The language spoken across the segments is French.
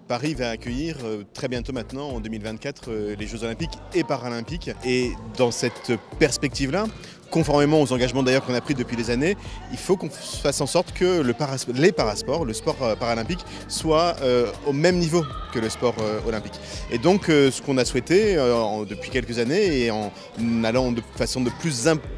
Paris va accueillir très bientôt maintenant, en 2024, les Jeux Olympiques et Paralympiques. Et dans cette perspective-là, conformément aux engagements d'ailleurs qu'on a pris depuis des années, il faut qu'on fasse en sorte que les parasports, le sport paralympique, soient au même niveau que le sport olympique. Et donc ce qu'on a souhaité depuis quelques années et en allant de façon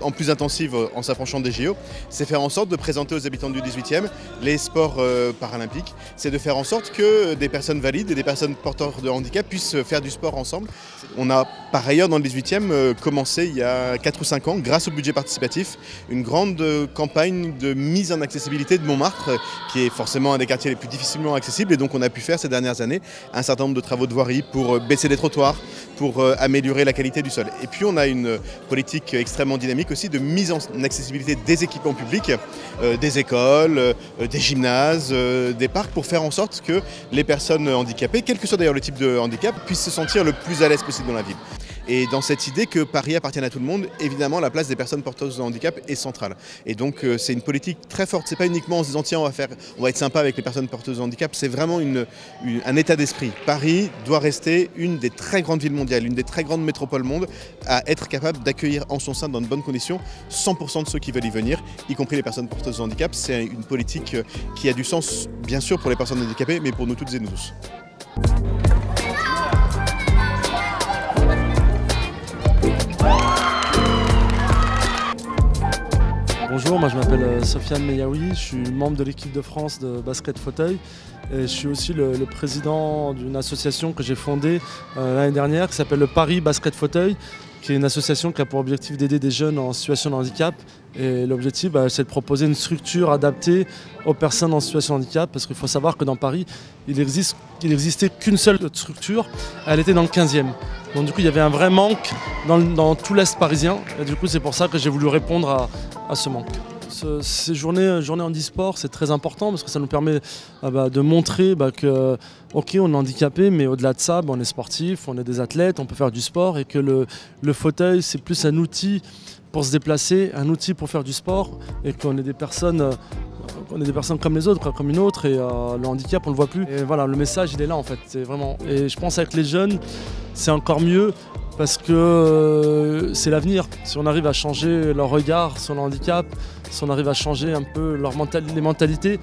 en plus intensive en s'approchant des JO, c'est faire en sorte de présenter aux habitants du 18e les sports paralympiques. C'est de faire en sorte que des personnes valides et des personnes porteurs de handicap puissent faire du sport ensemble. On a par ailleurs dans le 18e commencé il y a 4 ou 5 ans, grâce au budget participatif, une grande campagne de mise en accessibilité de Montmartre, qui est forcément un des quartiers les plus difficilement accessibles. Et donc on a pu faire ces dernières années un certain nombre de travaux de voirie pour baisser les trottoirs, pour améliorer la qualité du sol. Et puis on a une politique extrêmement dynamique aussi de mise en accessibilité des équipements publics, des écoles, des gymnases, des parcs, pour faire en sorte que les personnes handicapées, quel que soit d'ailleurs le type de handicap, puissent se sentir le plus à l'aise possible dans la ville. Et dans cette idée que Paris appartienne à tout le monde, évidemment la place des personnes porteuses de handicap est centrale. Et donc c'est une politique très forte. C'est pas uniquement en se disant tiens on va être sympa avec les personnes porteuses de handicap, c'est vraiment un état d'esprit. Paris doit rester une des très grandes villes mondiales, une des très grandes métropoles monde à être capable d'accueillir en son sein dans de bonnes conditions 100% de ceux qui veulent y venir, y compris les personnes porteuses de handicap. C'est une politique qui a du sens bien sûr pour les personnes handicapées, mais pour nous toutes et nous tous. Bonjour, moi je m'appelle Sofiane Meyaoui, je suis membre de l'équipe de France de basket fauteuil et je suis aussi le président d'une association que j'ai fondée l'année dernière qui s'appelle le Paris Basket Fauteuil, qui est une association qui a pour objectif d'aider des jeunes en situation de handicap. Et l'objectif, c'est de proposer une structure adaptée aux personnes en situation de handicap, parce qu'il faut savoir que dans Paris, il n'existait qu'une seule structure, elle était dans le 15e. Donc du coup, il y avait un vrai manque dans tout l'Est parisien, et du coup, c'est pour ça que j'ai voulu répondre à ce manque. Ces journées handisport, c'est très important parce que ça nous permet de montrer que ok, on est handicapé, mais au-delà de ça, on est sportif, on est des athlètes, on peut faire du sport, et que le fauteuil, c'est plus un outil pour se déplacer, un outil pour faire du sport, et qu'on est des personnes comme les autres, comme une autre, et le handicap on le voit plus. Et voilà, le message il est là en fait, c'est vraiment. Et je pense avec les jeunes, c'est encore mieux parce que c'est l'avenir. Si on arrive à changer leur regard sur le handicap, si on arrive à changer un peu les mentalités,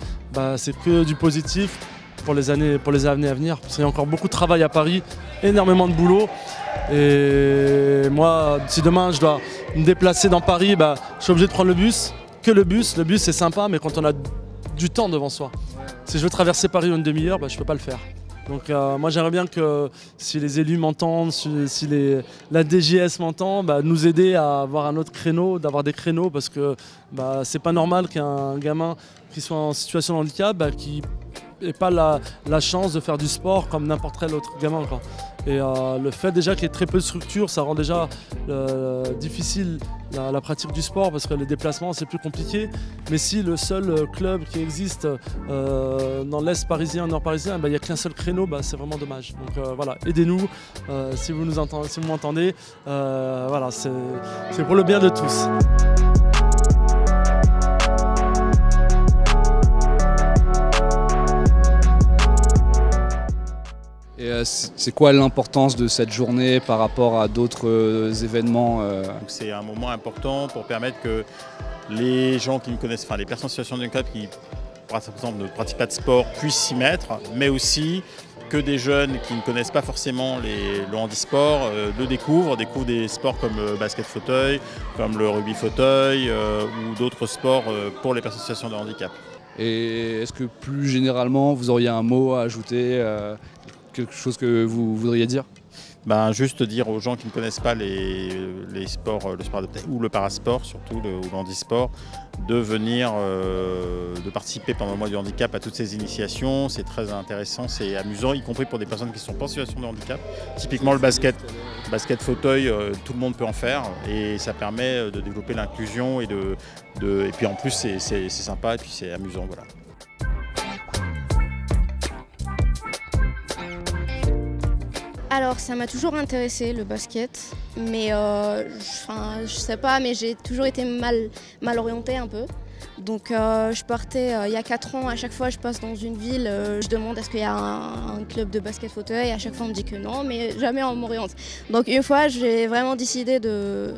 c'est que du positif pour les années à venir. Parce qu'il y a encore beaucoup de travail à Paris, énormément de boulot. Et moi, si demain je dois me déplacer dans Paris, je suis obligé de prendre le bus. Le bus c'est sympa, mais quand on a du temps devant soi. Si je veux traverser Paris en une demi-heure, je ne peux pas le faire. Donc moi j'aimerais bien que si les élus m'entendent, si la DGS m'entend, nous aider à avoir un autre créneau, d'avoir des créneaux, parce que c'est pas normal qu'un gamin qui soit en situation de handicap qui n'ait pas la chance de faire du sport comme n'importe quel autre gamin, quoi. Et le fait déjà qu'il y ait très peu de structures, ça rend déjà difficile la pratique du sport, parce que les déplacements c'est plus compliqué. Mais si le seul club qui existe dans l'Est parisien, nord parisien, il n'y a qu'un seul créneau, c'est vraiment dommage. Donc voilà, aidez-nous si vous m'entendez. Voilà, c'est pour le bien de tous. Et c'est quoi l'importance de cette journée par rapport à d'autres événements C'est un moment important pour permettre que les gens qui ne connaissent, les personnes en situation de handicap qui, par exemple, ne pratiquent pas de sport puissent s'y mettre, mais aussi que des jeunes qui ne connaissent pas forcément le handisport le découvrent des sports comme le basket fauteuil, comme le rugby fauteuil ou d'autres sports pour les personnes en situation de handicap. Et est-ce que plus généralement vous auriez un mot à ajouter, quelque chose que vous voudriez dire? Juste dire aux gens qui ne connaissent pas les sports, le sport adapté ou le parasport, surtout ou le handisport, de venir, de participer pendant le mois du handicap à toutes ces initiations. C'est très intéressant, c'est amusant, y compris pour des personnes qui sont pas en situation de handicap. Typiquement le basket fauteuil, tout le monde peut en faire, et ça permet de développer l'inclusion et puis en plus c'est sympa et puis c'est amusant, voilà. Alors ça m'a toujours intéressé le basket, mais je sais pas, mais j'ai toujours été mal orientée un peu. Donc je partais il y a 4 ans, à chaque fois je passe dans une ville, je demande est-ce qu'il y a un club de basket fauteuil, à chaque fois on me dit que non, mais jamais on m'oriente. Donc une fois j'ai vraiment décidé de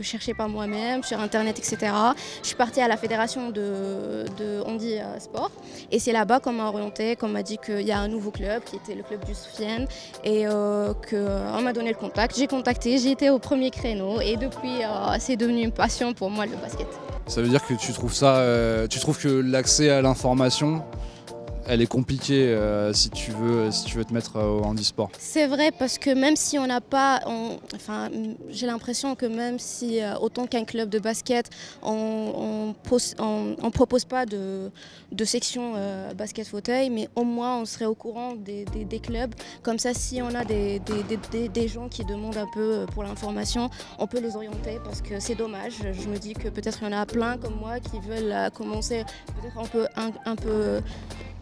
chercher par moi-même sur internet, etc. Je suis partie à la fédération de handi sport et c'est là-bas qu'on m'a orientée, qu'on m'a dit qu'il y a un nouveau club qui était le club du Soufiane et qu'on m'a donné le contact. J'ai contacté, j'ai été au premier créneau et depuis c'est devenu une passion pour moi le basket. Ça veut dire que tu trouves que l'accès à l'information, elle est compliquée si tu veux te mettre au handisport. C'est vrai parce que même si on n'a pas, j'ai l'impression que même si autant qu'un club de basket, on propose pas de section basket fauteuil, mais au moins on serait au courant des clubs. Comme ça, si on a des gens qui demandent un peu pour l'information, on peut les orienter parce que c'est dommage. Je me dis que peut-être il y en a plein comme moi qui veulent commencer peut-être un peu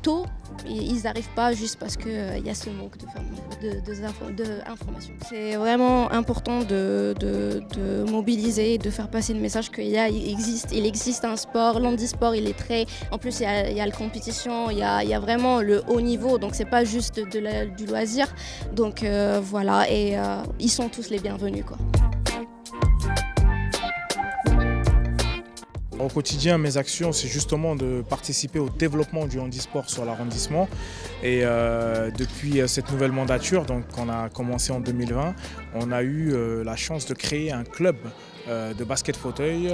tôt, ils n'arrivent pas juste parce qu'il y a ce manque d'informations. C'est vraiment important de mobiliser et de faire passer le message qu'il existe un sport, l'handisport il est très... En plus il y a la compétition, il y a vraiment le haut niveau, donc c'est pas juste du loisir. Donc voilà, et ils sont tous les bienvenus, quoi. Au quotidien, mes actions, c'est justement de participer au développement du handisport sur l'arrondissement. Et depuis cette nouvelle mandature, donc on a commencé en 2020, on a eu la chance de créer un club de basket fauteuil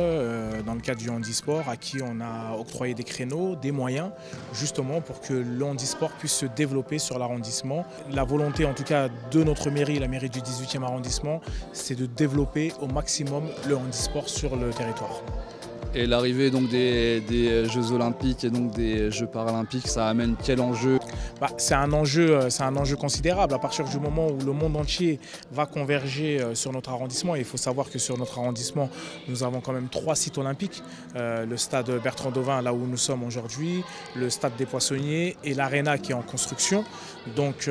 dans le cadre du handisport à qui on a octroyé des créneaux, des moyens, justement pour que le handisport puisse se développer sur l'arrondissement. La volonté en tout cas de notre mairie, la mairie du 18e arrondissement, c'est de développer au maximum le handisport sur le territoire. Et l'arrivée donc des Jeux Olympiques et donc des Jeux Paralympiques, ça amène quel enjeu ? C'est un enjeu considérable à partir du moment où le monde entier va converger sur notre arrondissement. Et il faut savoir que sur notre arrondissement, nous avons quand même 3 sites olympiques. Le stade Bertrand Dauvin, là où nous sommes aujourd'hui, le stade des Poissonniers et l'aréna qui est en construction. Donc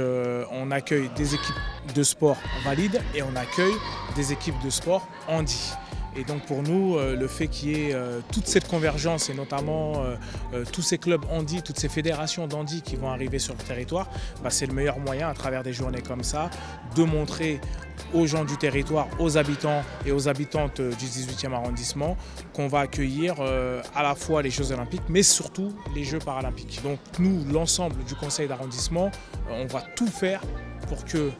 on accueille des équipes de sport valides et on accueille des équipes de sport handi. Et donc pour nous, le fait qu'il y ait toute cette convergence et notamment tous ces clubs handi, toutes ces fédérations d'handi qui vont arriver sur le territoire, c'est le meilleur moyen à travers des journées comme ça de montrer aux gens du territoire, aux habitants et aux habitantes du 18e arrondissement qu'on va accueillir à la fois les Jeux Olympiques mais surtout les Jeux Paralympiques. Donc nous, l'ensemble du conseil d'arrondissement, on va tout faire pour que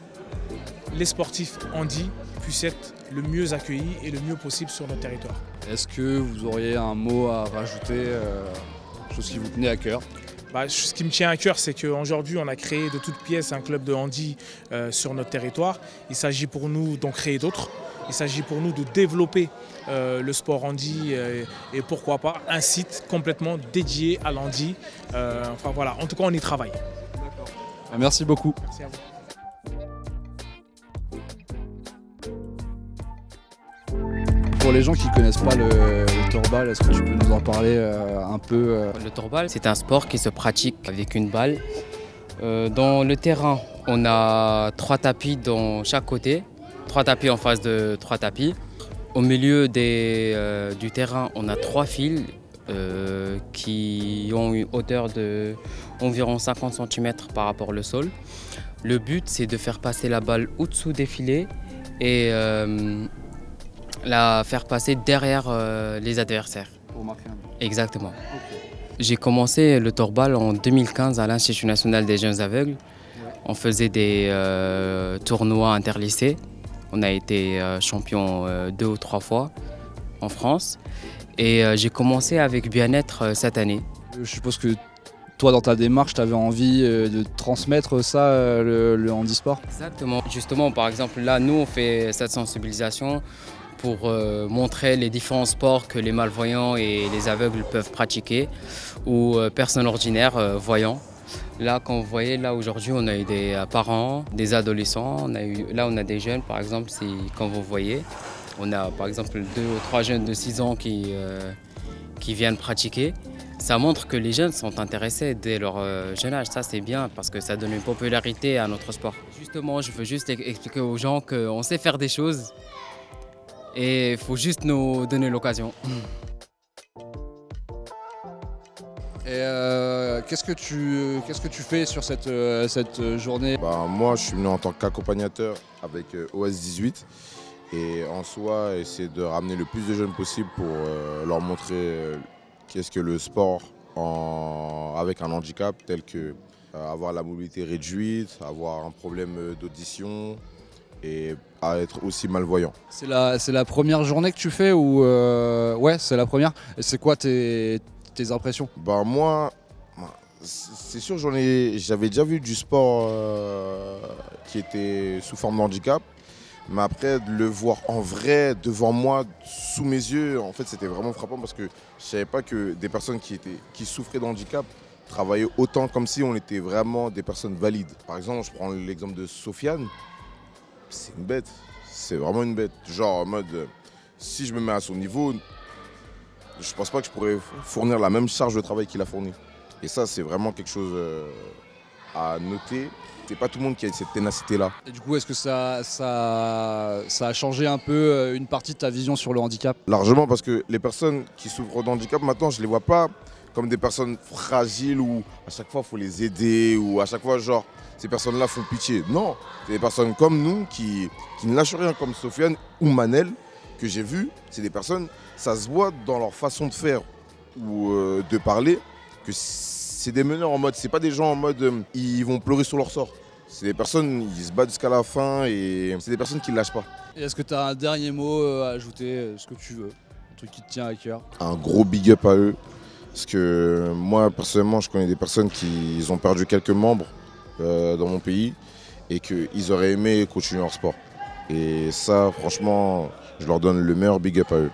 les sportifs handi puissent être le mieux accueillis et le mieux possible sur notre territoire. Est-ce que vous auriez un mot à rajouter, chose qui vous tenait à cœur ? Ce qui me tient à cœur, c'est qu'aujourd'hui, on a créé de toutes pièces un club de handi sur notre territoire. Il s'agit pour nous d'en créer d'autres. Il s'agit pour nous de développer le sport handi et pourquoi pas un site complètement dédié à l'handi. Voilà, en tout cas, on y travaille. D'accord. Merci beaucoup. Merci à vous. Pour les gens qui ne connaissent pas le torbal, est-ce que tu peux nous en parler un peu Le torbal, c'est un sport qui se pratique avec une balle. Dans le terrain, on a 3 tapis dans chaque côté, 3 tapis en face de 3 tapis. Au milieu du terrain, on a 3 fils qui ont une hauteur d'environ 50 cm par rapport au sol. Le but, c'est de faire passer la balle au-dessous des filets et la faire passer derrière les adversaires. Pour marquer un but. Exactement. Okay. J'ai commencé le torbal en 2015 à l'Institut national des jeunes aveugles. Ouais. On faisait des tournois interlycées. On a été champion 2 ou 3 fois en France. Et j'ai commencé avec Bien-être cette année. Je suppose que toi, dans ta démarche, tu avais envie de transmettre ça, le handisport ? Exactement. Justement, par exemple, là, nous, on fait cette sensibilisation pour montrer les différents sports que les malvoyants et les aveugles peuvent pratiquer ou personnes ordinaires voyants. Là, quand vous voyez, là aujourd'hui, on a eu des parents, des adolescents, là on a des jeunes, par exemple, quand vous voyez, on a par exemple 2 ou 3 jeunes de 6 ans qui viennent pratiquer. Ça montre que les jeunes sont intéressés dès leur jeune âge. Ça, c'est bien parce que ça donne une popularité à notre sport. Justement, je veux juste expliquer aux gens qu'on sait faire des choses et il faut juste nous donner l'occasion. Et qu'est-ce que tu fais sur cette journée? Moi, je suis venu en tant qu'accompagnateur avec OS 18. Et en soi, essayer de ramener le plus de jeunes possible pour leur montrer qu'est-ce que le sport avec un handicap, tel que avoir la mobilité réduite, avoir un problème d'audition et à être aussi malvoyant. C'est la première journée que tu fais ou ouais, c'est la première. Et c'est quoi tes impressions? Moi, c'est sûr, j'avais déjà vu du sport qui était sous forme de handicap. Mais après, de le voir en vrai, devant moi, sous mes yeux, en fait, c'était vraiment frappant parce que je ne savais pas que des personnes qui souffraient de handicap travaillaient autant comme si on était vraiment des personnes valides. Par exemple, je prends l'exemple de Sofiane. C'est une bête. C'est vraiment une bête. Genre, en mode, si je me mets à son niveau, je ne pense pas que je pourrais fournir la même charge de travail qu'il a fourni. Et ça, c'est vraiment quelque chose à noter. C'est pas tout le monde qui a cette ténacité-là. Et du coup, est-ce que ça a changé un peu une partie de ta vision sur le handicap? Largement, parce que les personnes qui souffrent de handicap, maintenant, je les vois pas comme des personnes fragiles où à chaque fois, il faut les aider ou à chaque fois, genre, ces personnes-là font pitié. Non, c'est des personnes comme nous qui ne lâchent rien, comme Sofiane ou Manel, que j'ai vu. C'est des personnes, ça se voit dans leur façon de faire ou de parler, que c'est des meneurs en mode, c'est pas des gens en mode ils vont pleurer sur leur sort. C'est des personnes, ils se battent jusqu'à la fin et c'est des personnes qui ne lâchent pas. Et est-ce que tu as un dernier mot à ajouter, ce que tu veux, un truc qui te tient à cœur? Un gros big up à eux, parce que moi personnellement je connais des personnes qui ont perdu quelques membres dans mon pays et qu'ils auraient aimé continuer leur sport. Et ça franchement, je leur donne le meilleur big up à eux.